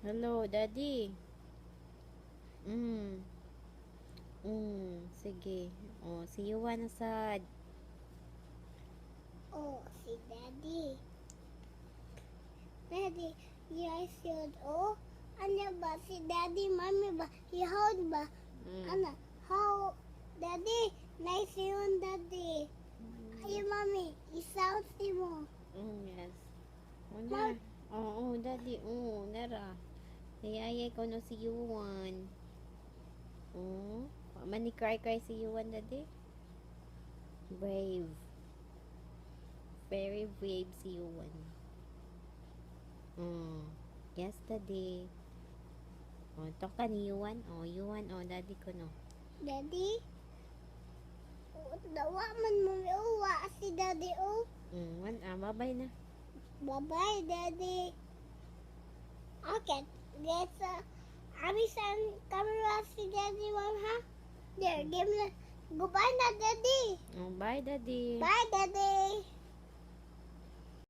Hello, Daddy. Mm. Sige. Oh, see you one asad. Oh, si Daddy. Daddy, yes, yun. Oh, ano ba? Si Daddy, Mami ba? Ihod ba? Ano? How? Daddy, nice yun, Daddy. Ay, Mami, isound mo. Yes. Oh, na. Oh, Daddy. Oh, nara. Ayay ko no si Yuan. Oh, mani cry si Yuan, Daddy. Brave. Very brave si Yuan. Yes, Daddy. Oh, talk ka ni Yuan. Oh, Yuan. Oh, Daddy ko no. Daddy? Dawa man mo uwa si Daddy, oh. Bye-bye na. Bye-bye, Daddy. Okay, let's, Abi saan camera si Daddy, Mom, ha? There, give me, goodbye na, Daddy. Oh, bye, Daddy. Bye, Daddy.